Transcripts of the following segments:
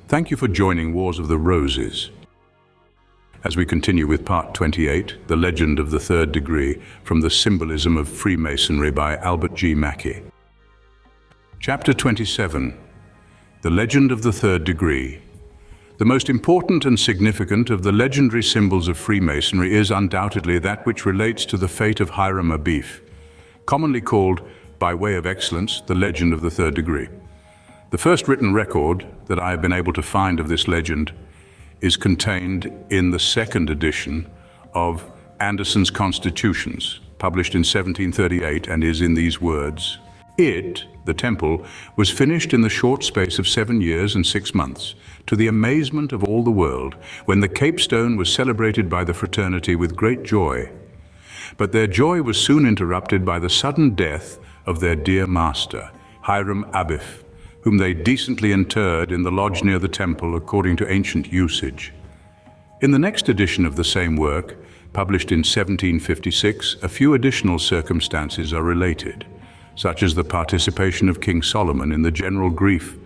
Thank you for joining Wars of the Roses. As we continue with part 28, The Legend of the Third Degree, from the Symbolism of Freemasonry by Albert G. Mackey. Chapter 27, The Legend of the Third Degree. The most important and significant of the legendary symbols of Freemasonry is undoubtedly that which relates to the fate of Hiram Abif, commonly called, by way of excellence, the Legend of the Third Degree. The first written record that I have been able to find of this legend is contained in the second edition of Anderson's Constitutions, published in 1738, and is in these words: "It, the temple, was finished in the short space of 7 years and 6 months, to the amazement of all the world, when the capstone was celebrated by the fraternity with great joy. But their joy was soon interrupted by the sudden death of their dear master, Hiram Abif, whom they decently interred in the lodge near the temple according to ancient usage." In the next edition of the same work, published in 1756, a few additional circumstances are related, such as the participation of King Solomon in the general grief,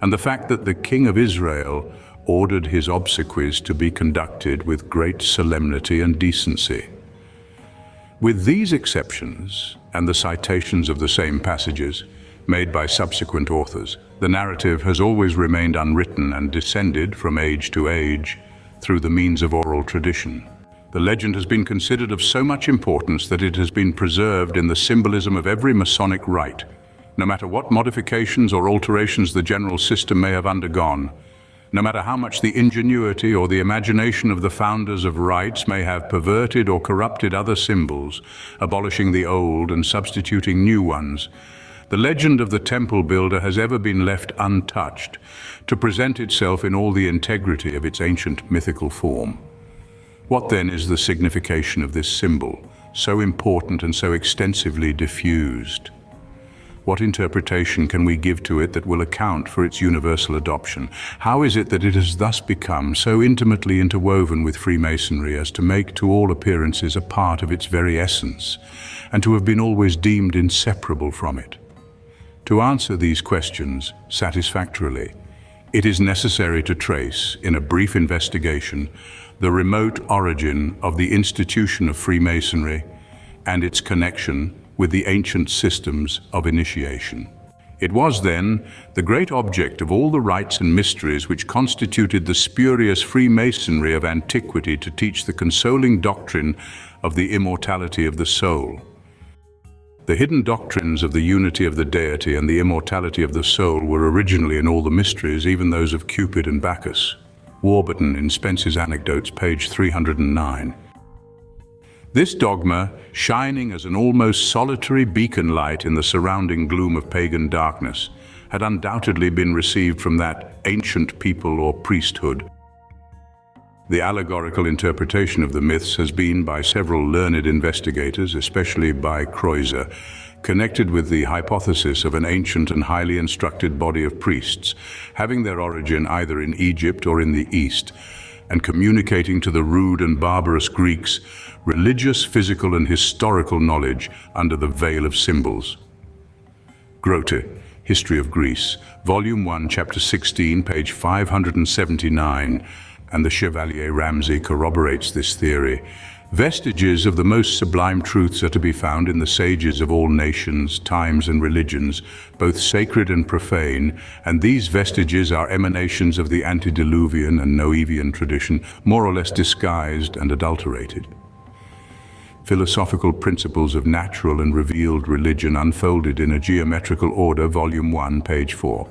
and the fact that the King of Israel ordered his obsequies to be conducted with great solemnity and decency. With these exceptions, and the citations of the same passages, made by subsequent authors, the narrative has always remained unwritten and descended from age to age through the means of oral tradition. The legend has been considered of so much importance that it has been preserved in the symbolism of every Masonic rite, no matter what modifications or alterations the general system may have undergone, no matter how much the ingenuity or the imagination of the founders of rites may have perverted or corrupted other symbols, abolishing the old and substituting new ones. The legend of the temple builder has ever been left untouched to present itself in all the integrity of its ancient mythical form. What then is the signification of this symbol, so important and so extensively diffused? What interpretation can we give to it that will account for its universal adoption? How is it that it has thus become so intimately interwoven with Freemasonry as to make to all appearances a part of its very essence, and to have been always deemed inseparable from it? To answer these questions satisfactorily, it is necessary to trace, in a brief investigation, the remote origin of the institution of Freemasonry and its connection with the ancient systems of initiation. It was then the great object of all the rites and mysteries which constituted the spurious Freemasonry of antiquity to teach the consoling doctrine of the immortality of the soul. The hidden doctrines of the unity of the deity and the immortality of the soul were originally in all the mysteries, even those of Cupid and Bacchus. Warburton in Spence's Anecdotes, page 309. This dogma, shining as an almost solitary beacon light in the surrounding gloom of pagan darkness, had undoubtedly been received from that ancient people or priesthood. The allegorical interpretation of the myths has been, by several learned investigators, especially by Kreuzer, connected with the hypothesis of an ancient and highly instructed body of priests, having their origin either in Egypt or in the East, and communicating to the rude and barbarous Greeks religious, physical, and historical knowledge under the veil of symbols. Grote, History of Greece, Volume 1, Chapter 16, page 579, and the Chevalier Ramsay corroborates this theory. Vestiges of the most sublime truths are to be found in the sages of all nations, times, and religions, both sacred and profane, and these vestiges are emanations of the antediluvian and Noevian tradition, more or less disguised and adulterated. Philosophical Principles of Natural and Revealed Religion, unfolded in a geometrical order, Volume 1, page 4.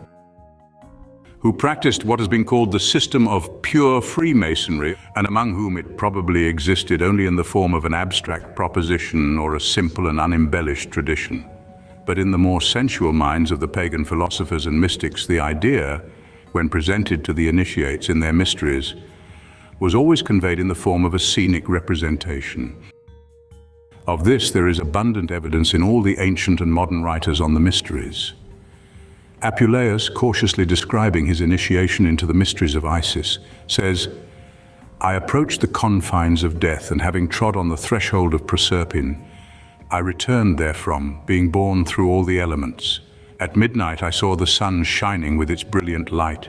Who practiced what has been called the system of pure Freemasonry, and among whom it probably existed only in the form of an abstract proposition or a simple and unembellished tradition. But in the more sensual minds of the pagan philosophers and mystics, the idea, when presented to the initiates in their mysteries, was always conveyed in the form of a scenic representation. Of this there is abundant evidence in all the ancient and modern writers on the mysteries. Apuleius, cautiously describing his initiation into the mysteries of Isis, says, "I approached the confines of death, and having trod on the threshold of Proserpine, I returned therefrom, being borne through all the elements. At midnight I saw the sun shining with its brilliant light,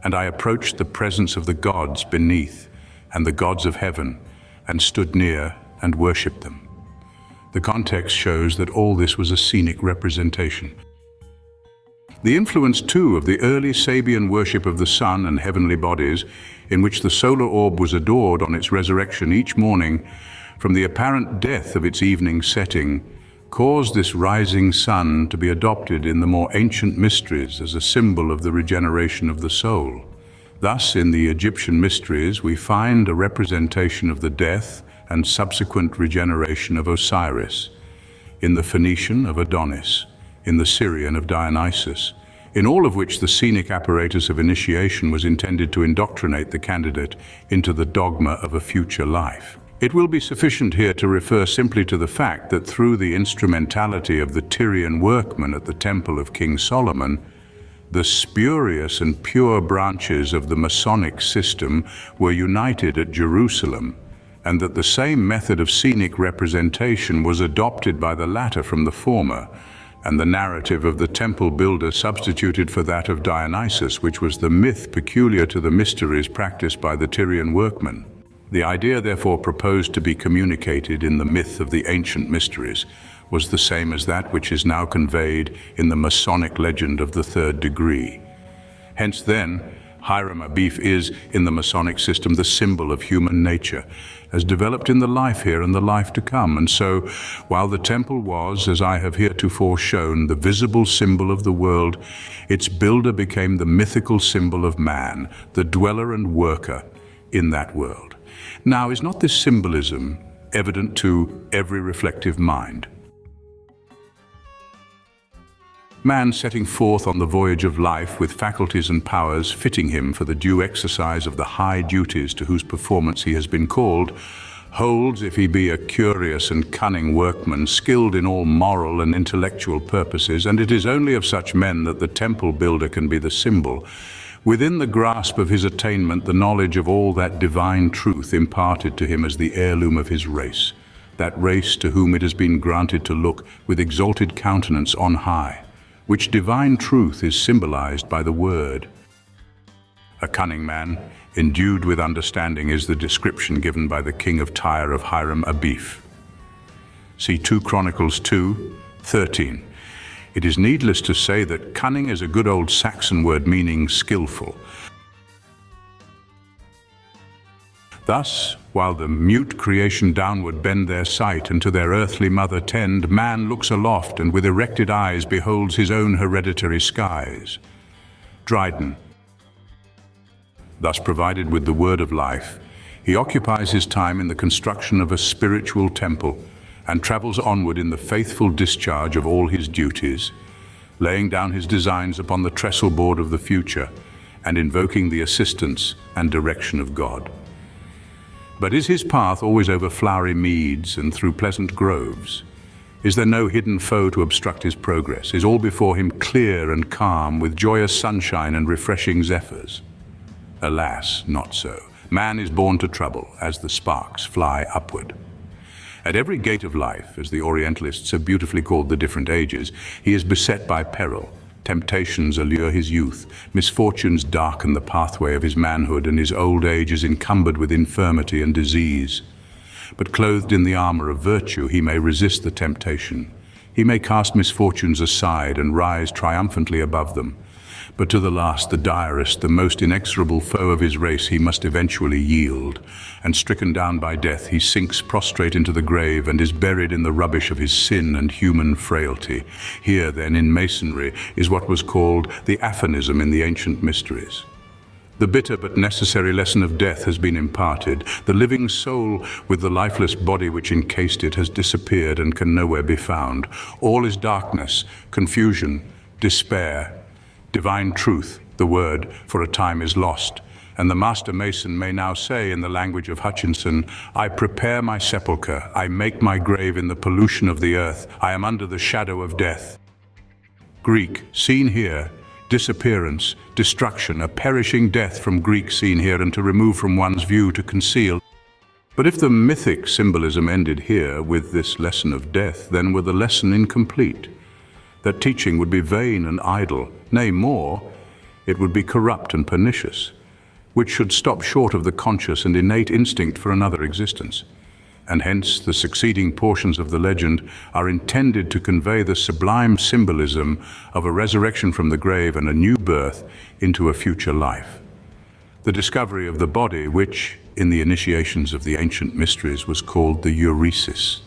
And I approached the presence of the gods beneath and the gods of heaven, and stood near and worshipped them. The context shows that all this was a scenic representation. The influence, too, of the early Sabian worship of the sun and heavenly bodies, in which the solar orb was adored on its resurrection each morning, from the apparent death of its evening setting, caused this rising sun to be adopted in the more ancient mysteries as a symbol of the regeneration of the soul. Thus, in the Egyptian mysteries, we find a representation of the death and subsequent regeneration of Osiris, in the Phoenician of Adonis, in the Syrian of Dionysus, in all of which the scenic apparatus of initiation was intended to indoctrinate the candidate into the dogma of a future life. It will be sufficient here to refer simply to the fact that through the instrumentality of the Tyrian workmen at the Temple of King Solomon, the spurious and pure branches of the Masonic system were united at Jerusalem, and that the same method of scenic representation was adopted by the latter from the former, and the narrative of the temple builder substituted for that of Dionysus, which was the myth peculiar to the mysteries practiced by the Tyrian workmen. The idea therefore proposed to be communicated in the myth of the ancient mysteries was the same as that which is now conveyed in the Masonic legend of the third degree. Hence then, Hiram Abif is, in the Masonic system, the symbol of human nature, as developed in the life here and the life to come. And so, while the temple was, as I have heretofore shown, the visible symbol of the world, its builder became the mythical symbol of man, the dweller and worker in that world. Now, is not this symbolism evident to every reflective mind? Man setting forth on the voyage of life with faculties and powers fitting him for the due exercise of the high duties to whose performance he has been called, holds, if he be a curious and cunning workman, skilled in all moral and intellectual purposes, and it is only of such men that the temple builder can be the symbol, within the grasp of his attainment the knowledge of all that divine truth imparted to him as the heirloom of his race, that race to whom it has been granted to look with exalted countenance on high, which divine truth is symbolized by the word. A cunning man, endued with understanding, is the description given by the king of Tyre of Hiram Abif. See 2 Chronicles 2:13. It is needless to say that cunning is a good old Saxon word meaning skillful. Thus, while the mute creation downward bend their sight and to their earthly mother tend, man looks aloft and with erected eyes beholds his own hereditary skies. Dryden. Thus provided with the word of life, he occupies his time in the construction of a spiritual temple and travels onward in the faithful discharge of all his duties, laying down his designs upon the trestle board of the future and invoking the assistance and direction of God. But is his path always over flowery meads and through pleasant groves? Is there no hidden foe to obstruct his progress? Is all before him clear and calm, with joyous sunshine and refreshing zephyrs? Alas, not so. Man is born to trouble, as the sparks fly upward. At every gate of life, as the Orientalists have beautifully called the different ages, he is beset by peril. Temptations allure his youth, misfortunes darken the pathway of his manhood, and his old age is encumbered with infirmity and disease. But clothed in the armor of virtue, he may resist the temptation. He may cast misfortunes aside and rise triumphantly above them. But to the last, the direst, the most inexorable foe of his race, he must eventually yield. And stricken down by death, he sinks prostrate into the grave and is buried in the rubbish of his sin and human frailty. Here, then, in Masonry, is what was called the aphorism in the ancient mysteries. The bitter but necessary lesson of death has been imparted. The living soul with the lifeless body which encased it has disappeared and can nowhere be found. All is darkness, confusion, despair. Divine truth, the word, for a time is lost, and the Master Mason may now say in the language of Hutchinson, "I prepare my sepulchre, I make my grave in the pollution of the earth, I am under the shadow of death." Greek, seen here, disappearance, destruction, a perishing death from Greek seen here, and to remove from one's view, to conceal. But if the mythic symbolism ended here with this lesson of death, then were the lesson incomplete. That teaching would be vain and idle. Nay, more, it would be corrupt and pernicious, which should stop short of the conscious and innate instinct for another existence. And hence the succeeding portions of the legend are intended to convey the sublime symbolism of a resurrection from the grave and a new birth into a future life. The discovery of the body, which, in the initiations of the ancient mysteries, was called the euresis,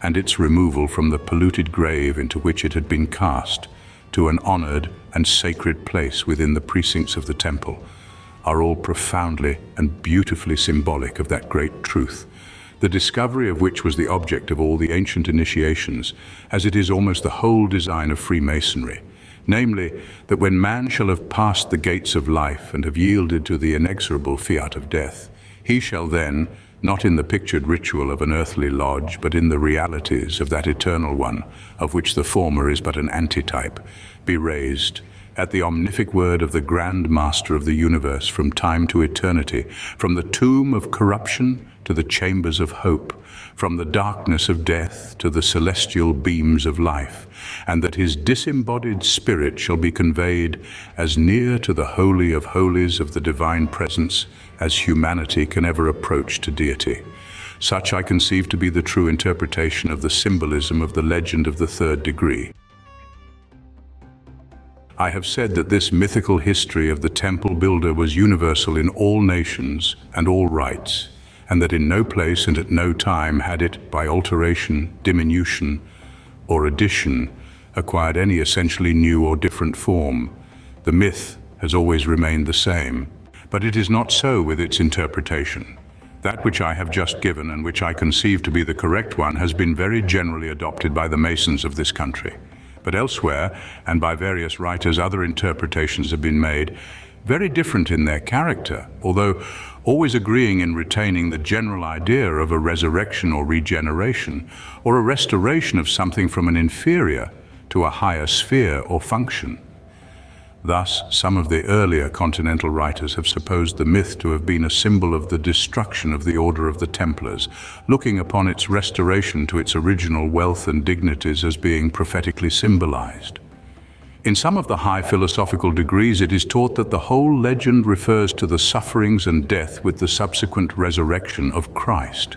and its removal from the polluted grave into which it had been cast to an honored and sacred place within the precincts of the temple, are all profoundly and beautifully symbolic of that great truth, the discovery of which was the object of all the ancient initiations, as it is almost the whole design of Freemasonry, namely, that when man shall have passed the gates of life and have yielded to the inexorable fiat of death, he shall then, not in the pictured ritual of an earthly lodge, but in the realities of that eternal one, of which the former is but an antitype, be raised at the omnific word of the Grand Master of the universe from time to eternity, from the tomb of corruption to the chambers of hope, from the darkness of death to the celestial beams of life, and that his disembodied spirit shall be conveyed as near to the Holy of Holies of the divine presence as humanity can ever approach to deity. Such I conceive to be the true interpretation of the symbolism of the legend of the third degree. I have said that this mythical history of the temple builder was universal in all nations and all rites, and that in no place and at no time had it, by alteration, diminution, or addition, acquired any essentially new or different form. The myth has always remained the same, but it is not so with its interpretation. That which I have just given and which I conceive to be the correct one has been very generally adopted by the Masons of this country. But elsewhere, and by various writers, other interpretations have been made, very different in their character, although always agreeing in retaining the general idea of a resurrection or regeneration, or a restoration of something from an inferior to a higher sphere or function. Thus, some of the earlier continental writers have supposed the myth to have been a symbol of the destruction of the Order of the Templars, looking upon its restoration to its original wealth and dignities as being prophetically symbolized. In some of the high philosophical degrees, it is taught that the whole legend refers to the sufferings and death with the subsequent resurrection of Christ.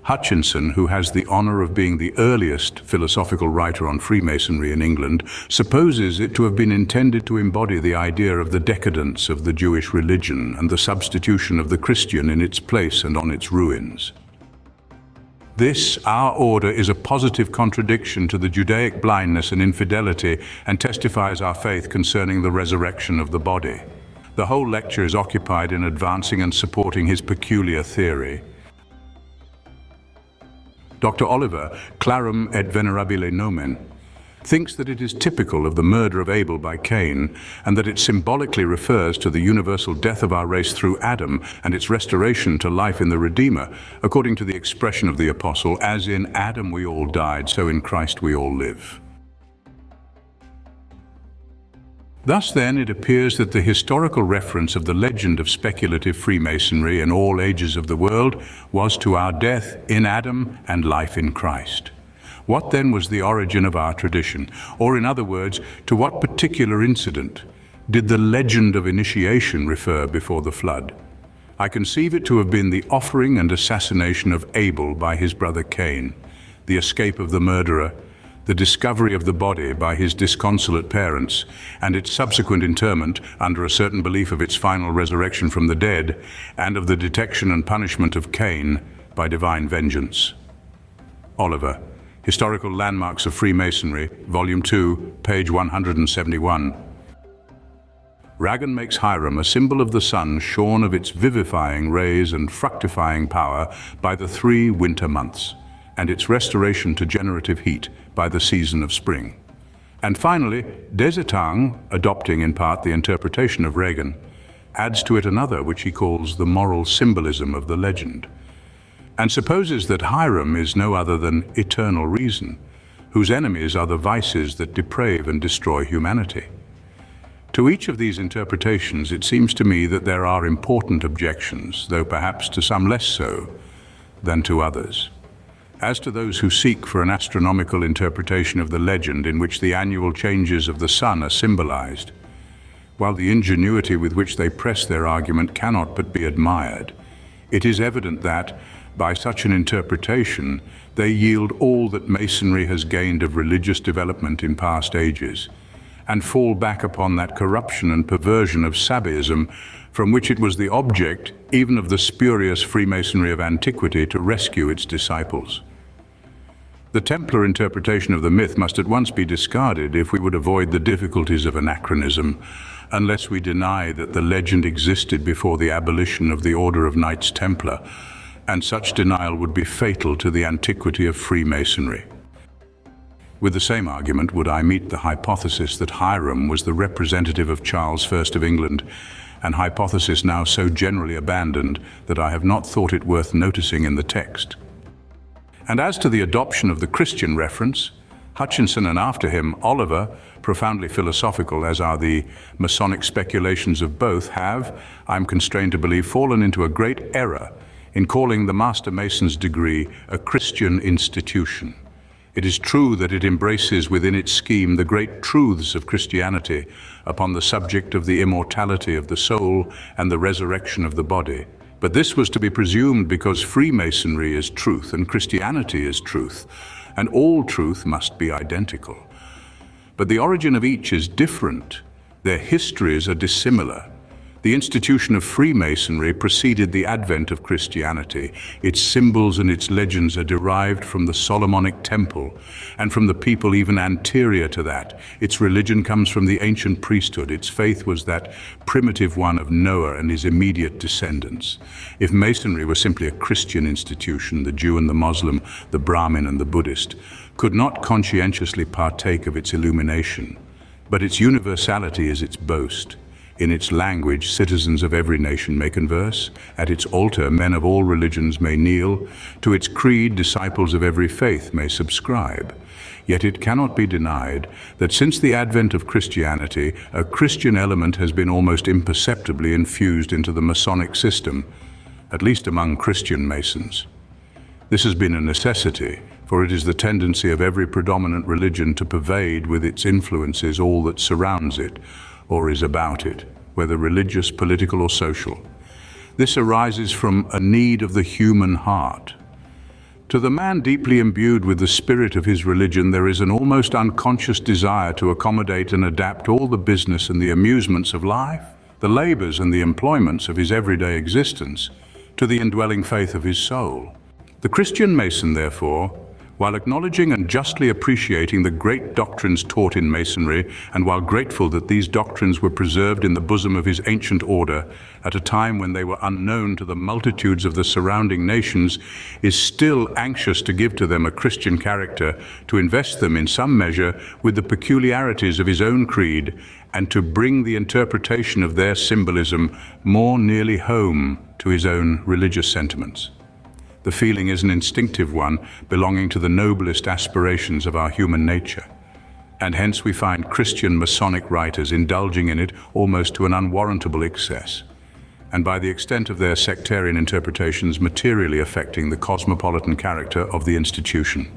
Hutchinson, who has the honor of being the earliest philosophical writer on Freemasonry in England, supposes it to have been intended to embody the idea of the decadence of the Jewish religion and the substitution of the Christian in its place and on its ruins. This, our order, is a positive contradiction to the Judaic blindness and infidelity and testifies our faith concerning the resurrection of the body. The whole lecture is occupied in advancing and supporting his peculiar theory. Dr. Oliver, Clarum et Venerabile Nomen, thinks that it is typical of the murder of Abel by Cain, and that it symbolically refers to the universal death of our race through Adam and its restoration to life in the Redeemer, according to the expression of the Apostle, as in Adam we all died, so in Christ we all live. Thus then, it appears that the historical reference of the legend of speculative Freemasonry in all ages of the world was to our death in Adam and life in Christ. What then was the origin of our tradition? Or in other words, to what particular incident did the legend of initiation refer before the flood? I conceive it to have been the offering and assassination of Abel by his brother Cain, the escape of the murderer, the discovery of the body by his disconsolate parents, and its subsequent interment under a certain belief of its final resurrection from the dead, and of the detection and punishment of Cain by divine vengeance. Oliver, Historical Landmarks of Freemasonry, Volume 2, page 171. Ragan makes Hiram a symbol of the sun shorn of its vivifying rays and fructifying power by the 3 winter months, and its restoration to generative heat by the season of spring. And finally, Desetang, adopting in part the interpretation of Regan, adds to it another which he calls the moral symbolism of the legend, and supposes that Hiram is no other than eternal reason, whose enemies are the vices that deprave and destroy humanity. To each of these interpretations, it seems to me that there are important objections, though perhaps to some less so than to others. As to those who seek for an astronomical interpretation of the legend in which the annual changes of the sun are symbolized, While the ingenuity with which they press their argument cannot but be admired, it is evident that, by such an interpretation, they yield all that Masonry has gained of religious development in past ages, and fall back upon that corruption and perversion of Sabbaism from which it was the object even of the spurious Freemasonry of antiquity to rescue its disciples. The Templar interpretation of the myth must at once be discarded if we would avoid the difficulties of anachronism, unless we deny that the legend existed before the abolition of the Order of Knights Templar, and such denial would be fatal to the antiquity of Freemasonry. With the same argument would I meet the hypothesis that Hiram was the representative of Charles I of England, an hypothesis now so generally abandoned that I have not thought it worth noticing in the text. And as to the adoption of the Christian reference, Hutchinson and after him Oliver, profoundly philosophical as are the Masonic speculations of both, have, I am constrained to believe, fallen into a great error in calling the Master Mason's degree a Christian institution. It is true that it embraces within its scheme the great truths of Christianity upon the subject of the immortality of the soul and the resurrection of the body. But this was to be presumed because Freemasonry is truth and Christianity is truth, and all truth must be identical. But the origin of each is different. Their histories are dissimilar. The institution of Freemasonry preceded the advent of Christianity. Its symbols and its legends are derived from the Solomonic Temple and from the people even anterior to that. Its religion comes from the ancient priesthood. Its faith was that primitive one of Noah and his immediate descendants. If Masonry were simply a Christian institution, the Jew and the Muslim, the Brahmin and the Buddhist, could not conscientiously partake of its illumination. But its universality is its boast. In its language, citizens of every nation may converse. At its altar, men of all religions may kneel. To its creed, disciples of every faith may subscribe. Yet it cannot be denied that since the advent of Christianity, a Christian element has been almost imperceptibly infused into the Masonic system, at least among Christian Masons. This has been a necessity, for it is the tendency of every predominant religion to pervade with its influences all that surrounds it, or is about it, whether religious, political, or social. This arises from a need of the human heart. To the man deeply imbued with the spirit of his religion, there is an almost unconscious desire to accommodate and adapt all the business and the amusements of life, the labors and the employments of his everyday existence, to the indwelling faith of his soul. The Christian Mason, therefore, while acknowledging and justly appreciating the great doctrines taught in Masonry, and while grateful that these doctrines were preserved in the bosom of his ancient order at a time when they were unknown to the multitudes of the surrounding nations, is still anxious to give to them a Christian character, to invest them in some measure with the peculiarities of his own creed, and to bring the interpretation of their symbolism more nearly home to his own religious sentiments. The feeling is an instinctive one, belonging to the noblest aspirations of our human nature. And hence we find Christian Masonic writers indulging in it almost to an unwarrantable excess, and by the extent of their sectarian interpretations materially affecting the cosmopolitan character of the institution.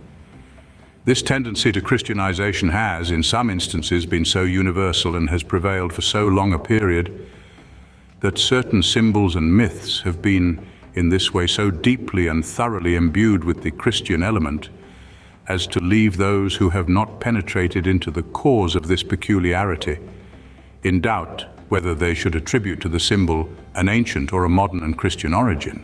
This tendency to Christianization has, in some instances, been so universal and has prevailed for so long a period that certain symbols and myths have been in this way so deeply and thoroughly imbued with the Christian element as to leave those who have not penetrated into the cause of this peculiarity in doubt whether they should attribute to the symbol an ancient or a modern and Christian origin.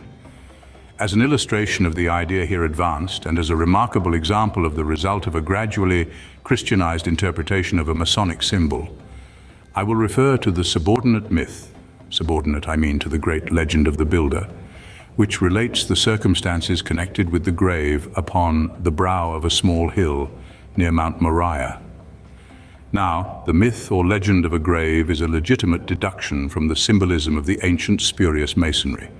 As an illustration of the idea here advanced, and as a remarkable example of the result of a gradually Christianized interpretation of a Masonic symbol, I will refer to the subordinate myth, subordinate I mean to the great legend of the builder, which relates the circumstances connected with the grave upon the brow of a small hill near Mount Moriah. Now, the myth or legend of a grave is a legitimate deduction from the symbolism of the ancient spurious Masonry.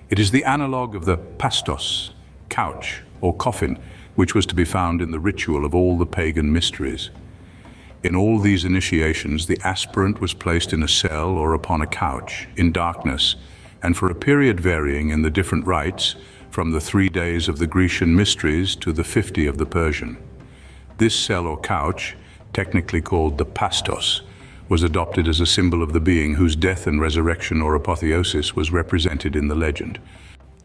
It is the analogue of the pastos, couch, or coffin, which was to be found in the ritual of all the pagan mysteries. In all these initiations, the aspirant was placed in a cell or upon a couch, in darkness, and for a period varying in the different rites, from the 3 days of the Grecian mysteries to the 50 of the Persian. This cell or couch, technically called the pastos, was adopted as a symbol of the being whose death and resurrection or apotheosis was represented in the legend.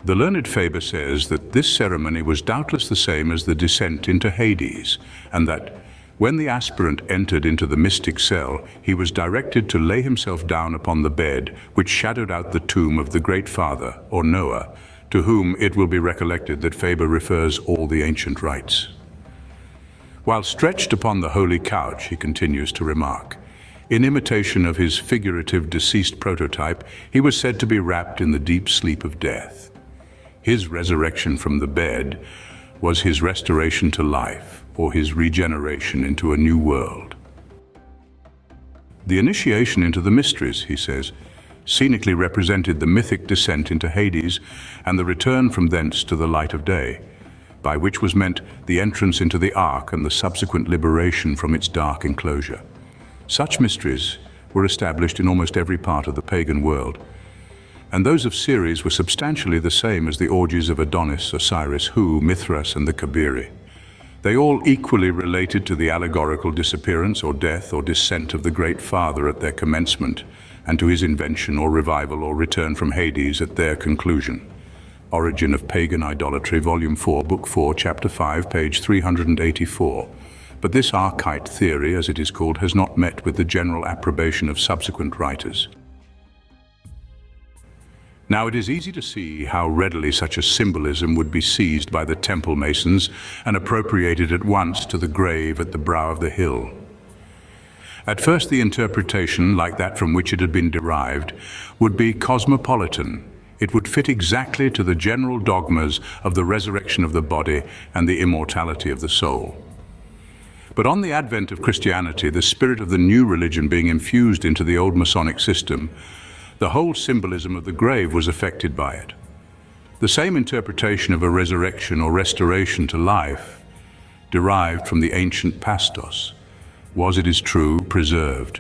The learned Faber says that this ceremony was doubtless the same as the descent into Hades, and that when the aspirant entered into the mystic cell, he was directed to lay himself down upon the bed which shadowed out the tomb of the Great Father, or Noah, to whom it will be recollected that Faber refers all the ancient rites. While stretched upon the holy couch, he continues to remark, in imitation of his figurative deceased prototype, he was said to be wrapped in the deep sleep of death. His resurrection from the bed was his restoration to life, or his regeneration into a new world. The initiation into the mysteries, he says, scenically represented the mythic descent into Hades and the return from thence to the light of day, by which was meant the entrance into the ark and the subsequent liberation from its dark enclosure. Such mysteries were established in almost every part of the pagan world, and those of Ceres were substantially the same as the orgies of Adonis, Osiris, Hu, Mithras, and the Kabiri. They all equally related to the allegorical disappearance or death or descent of the Great Father at their commencement, and to his invention or revival or return from Hades at their conclusion. Origin of Pagan Idolatry, Volume 4, Book 4, Chapter 5, page 384. But this archetype theory, as it is called, has not met with the general approbation of subsequent writers. Now, it is easy to see how readily such a symbolism would be seized by the temple masons and appropriated at once to the grave at the brow of the hill. At first, the interpretation, like that from which it had been derived, would be cosmopolitan. It would fit exactly to the general dogmas of the resurrection of the body and the immortality of the soul. But on the advent of Christianity, the spirit of the new religion being infused into the old Masonic system, the whole symbolism of the grave was affected by it. The same interpretation of a resurrection or restoration to life, derived from the ancient pastos, was, it is true, preserved.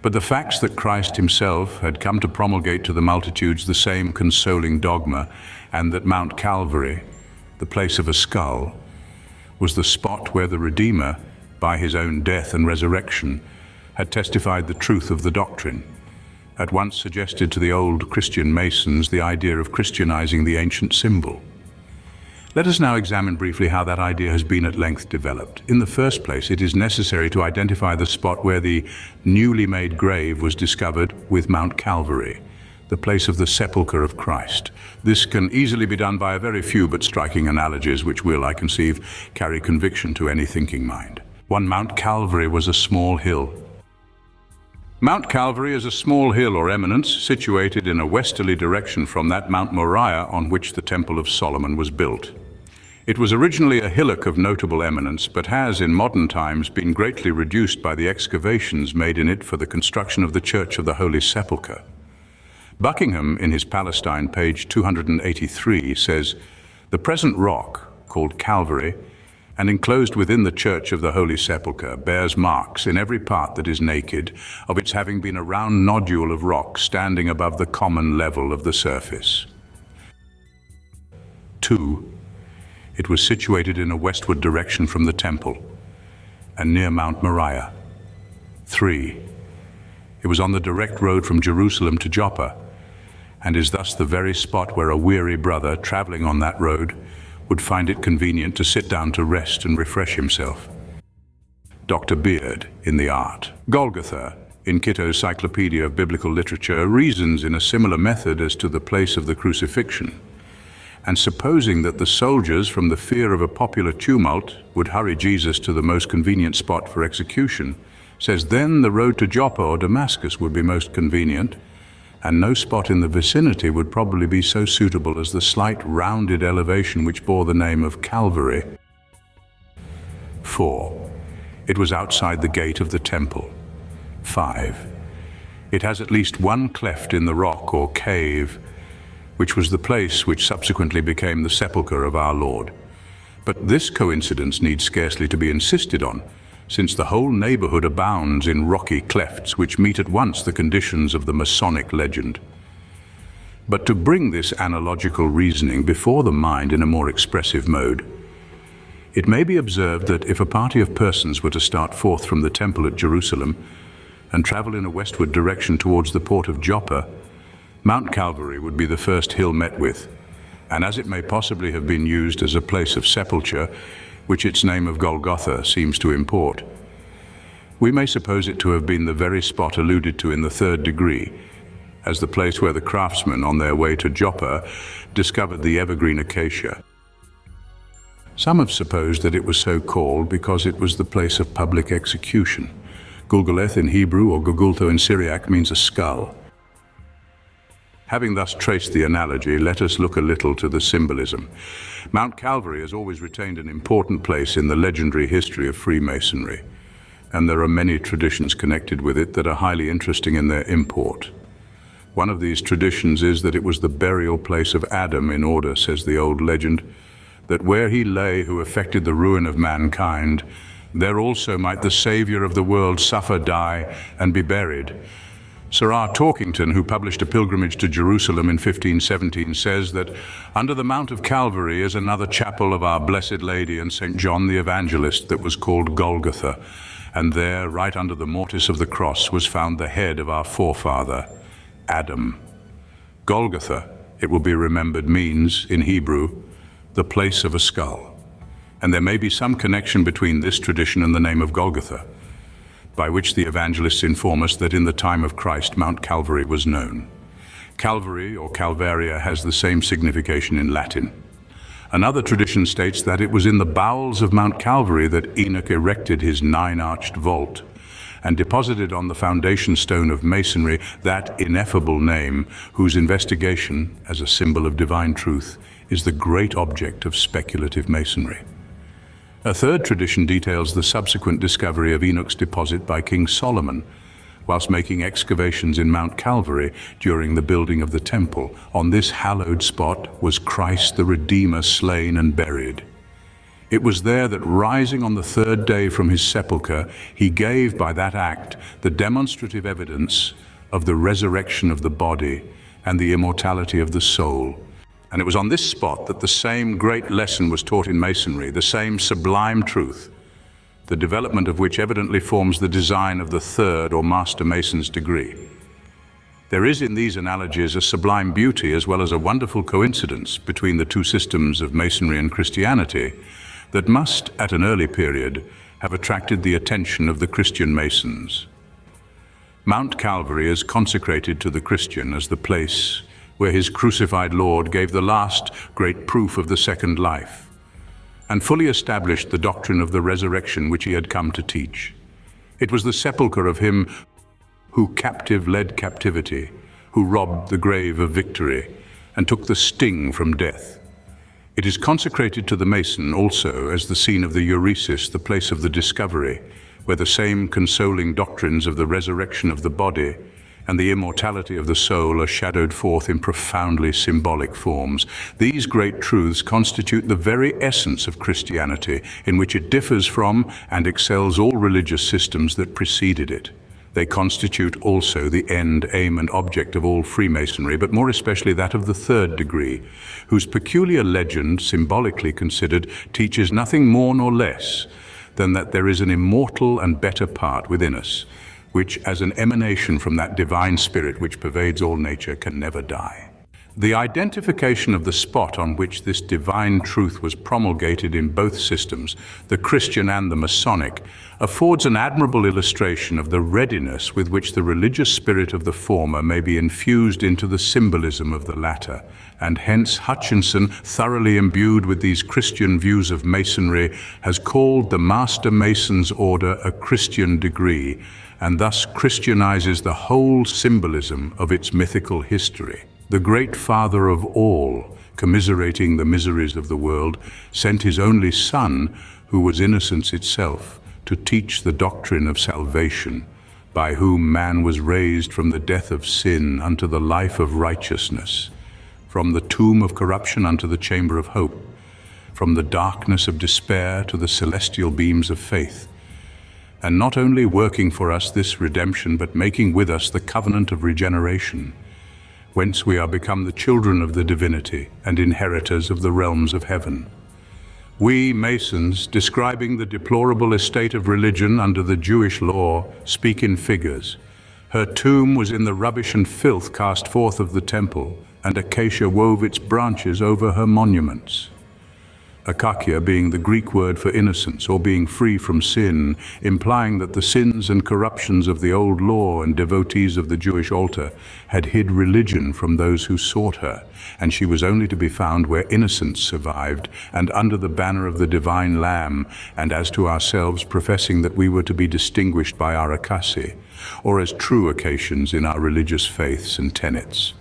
But the facts that Christ himself had come to promulgate to the multitudes the same consoling dogma, and that Mount Calvary, the place of a skull, was the spot where the Redeemer, by his own death and resurrection, had testified the truth of the doctrine, at once suggested to the old Christian Masons the idea of Christianizing the ancient symbol. Let us now examine briefly how that idea has been at length developed. In the first place, it is necessary to identify the spot where the newly made grave was discovered with Mount Calvary, the place of the sepulchre of Christ. This can easily be done by a very few but striking analogies, which will, I conceive, carry conviction to any thinking mind. 1. Mount Calvary was a small hill. Mount Calvary is a small hill or eminence situated in a westerly direction from that Mount Moriah on which the Temple of Solomon was built. It was originally a hillock of notable eminence, but has in modern times been greatly reduced by the excavations made in it for the construction of the Church of the Holy Sepulchre. Buckingham, in his Palestine, page 283, says, "The present rock, called Calvary, and enclosed within the Church of the Holy Sepulchre, bears marks in every part that is naked, of its having been a round nodule of rock standing above the common level of the surface." 2. It was situated in a westward direction from the temple, and near Mount Moriah. 3. It was on the direct road from Jerusalem to Joppa, and is thus the very spot where a weary brother traveling on that road would find it convenient to sit down to rest and refresh himself. Dr. Beard, in The Art. Golgotha, in Kitto's Cyclopedia of Biblical Literature, reasons in a similar method as to the place of the crucifixion. And supposing that the soldiers, from the fear of a popular tumult, would hurry Jesus to the most convenient spot for execution, says then the road to Joppa or Damascus would be most convenient, and no spot in the vicinity would probably be so suitable as the slight rounded elevation which bore the name of Calvary. 4. It was outside the gate of the temple. 5. It has at least one cleft in the rock or cave, which was the place which subsequently became the sepulchre of our Lord. But this coincidence needs scarcely to be insisted on, since the whole neighborhood abounds in rocky clefts which meet at once the conditions of the Masonic legend. But to bring this analogical reasoning before the mind in a more expressive mode, it may be observed that if a party of persons were to start forth from the temple at Jerusalem and travel in a westward direction towards the port of Joppa, Mount Calvary would be the first hill met with, and as it may possibly have been used as a place of sepulture, which its name of Golgotha seems to import, we may suppose it to have been the very spot alluded to in the third degree, as the place where the craftsmen on their way to Joppa discovered the evergreen acacia. Some have supposed that it was so called because it was the place of public execution. Gulguleth in Hebrew or Gugultho in Syriac means a skull. Having thus traced the analogy, let us look a little to the symbolism. Mount Calvary has always retained an important place in the legendary history of Freemasonry, and there are many traditions connected with it that are highly interesting in their import. One of these traditions is that it was the burial place of Adam in order, says the old legend, that where he lay who effected the ruin of mankind, there also might the Saviour of the world suffer, die, and be buried. Sir R. Torkington, who published a pilgrimage to Jerusalem in 1517, says that under the Mount of Calvary is another chapel of our Blessed Lady and St. John the Evangelist that was called Golgotha, and there, right under the mortice of the cross, was found the head of our forefather, Adam. Golgotha, it will be remembered, means, in Hebrew, the place of a skull. And there may be some connection between this tradition and the name of Golgotha, by which the evangelists inform us that in the time of Christ, Mount Calvary was known. Calvary, or Calvaria, has the same signification in Latin. Another tradition states that it was in the bowels of Mount Calvary that Enoch erected his 9-arched vault and deposited on the foundation stone of Masonry that ineffable name, whose investigation, as a symbol of divine truth, is the great object of speculative Masonry. A third tradition details the subsequent discovery of Enoch's deposit by King Solomon, whilst making excavations in Mount Calvary during the building of the temple. On this hallowed spot was Christ the Redeemer slain and buried. It was there that, rising on the third day from his sepulchre, he gave by that act the demonstrative evidence of the resurrection of the body and the immortality of the soul. And it was on this spot that the same great lesson was taught in Masonry, the same sublime truth, the development of which evidently forms the design of the third or Master Mason's degree. There is in these analogies a sublime beauty as well as a wonderful coincidence between the two systems of Masonry and Christianity that must, at an early period, have attracted the attention of the Christian Masons. Mount Calvary is consecrated to the Christian as the place where his crucified Lord gave the last great proof of the second life, and fully established the doctrine of the resurrection which he had come to teach. It was the sepulchre of him who captive led captivity, who robbed the grave of victory, and took the sting from death. It is consecrated to the Mason also as the scene of the Euresis, the place of the discovery, where the same consoling doctrines of the resurrection of the body and the immortality of the soul are shadowed forth in profoundly symbolic forms. These great truths constitute the very essence of Christianity, in which it differs from and excels all religious systems that preceded it. They constitute also the end, aim, and object of all Freemasonry, but more especially that of the third degree, whose peculiar legend, symbolically considered, teaches nothing more nor less than that there is an immortal and better part within us, which, as an emanation from that divine spirit which pervades all nature, can never die. The identification of the spot on which this divine truth was promulgated in both systems, the Christian and the Masonic, affords an admirable illustration of the readiness with which the religious spirit of the former may be infused into the symbolism of the latter, and hence Hutchinson, thoroughly imbued with these Christian views of Masonry, has called the Master Mason's order a Christian degree, and thus Christianizes the whole symbolism of its mythical history. The great Father of all, commiserating the miseries of the world, sent his only Son, who was innocence itself, to teach the doctrine of salvation, by whom man was raised from the death of sin unto the life of righteousness, from the tomb of corruption unto the chamber of hope, from the darkness of despair to the celestial beams of faith, and not only working for us this redemption, but making with us the covenant of regeneration, whence we are become the children of the divinity and inheritors of the realms of heaven. We Masons, describing the deplorable estate of religion under the Jewish law, speak in figures. Her tomb was in the rubbish and filth cast forth of the temple, and acacia wove its branches over her monuments. Akakia being the Greek word for innocence or being free from sin, implying that the sins and corruptions of the old law and devotees of the Jewish altar had hid religion from those who sought her, and she was only to be found where innocence survived and under the banner of the divine Lamb, and as to ourselves professing that we were to be distinguished by our akasi, or as true Acacians in our religious faiths and tenets.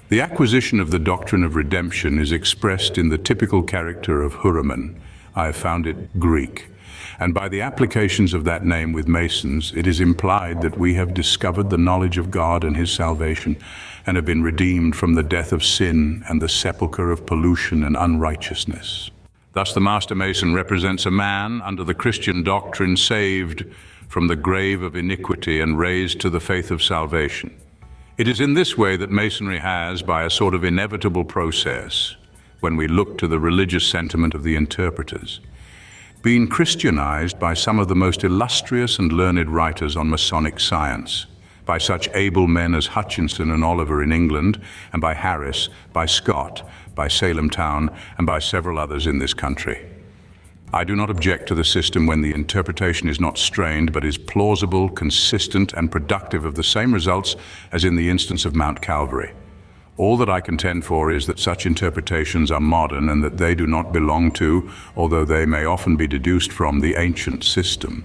The acquisition of the doctrine of redemption is expressed in the typical character of Hiram. I have found it Greek, and by the applications of that name with Masons, it is implied that we have discovered the knowledge of God and His salvation, and have been redeemed from the death of sin and the sepulchre of pollution and unrighteousness. Thus the Master Mason represents a man under the Christian doctrine saved from the grave of iniquity and raised to the faith of salvation. It is in this way that Masonry has, by a sort of inevitable process, when we look to the religious sentiment of the interpreters, been Christianized by some of the most illustrious and learned writers on Masonic science, by such able men as Hutchinson and Oliver in England, and by Harris, by Scott, by Salem Town, and by several others in this country. I do not object to the system when the interpretation is not strained, but is plausible, consistent, and productive of the same results as in the instance of Mount Calvary. All that I contend for is that such interpretations are modern and that they do not belong to, although they may often be deduced from, the ancient system.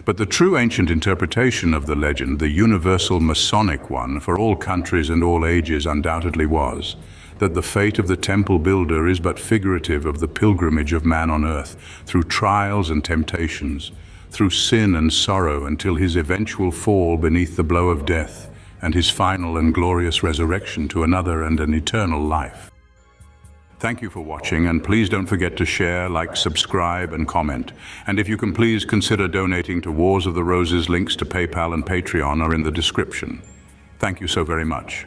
But the true ancient interpretation of the legend, the universal Masonic one for all countries and all ages, undoubtedly was that the fate of the temple builder is but figurative of the pilgrimage of man on earth, through trials and temptations, through sin and sorrow, until his eventual fall beneath the blow of death, and his final and glorious resurrection to another and an eternal life. Thank you for watching, and please don't forget to share, like, subscribe, and comment. And if you can, please consider donating to Wars of the Roses. Links to PayPal and Patreon are in the description. Thank you so very much.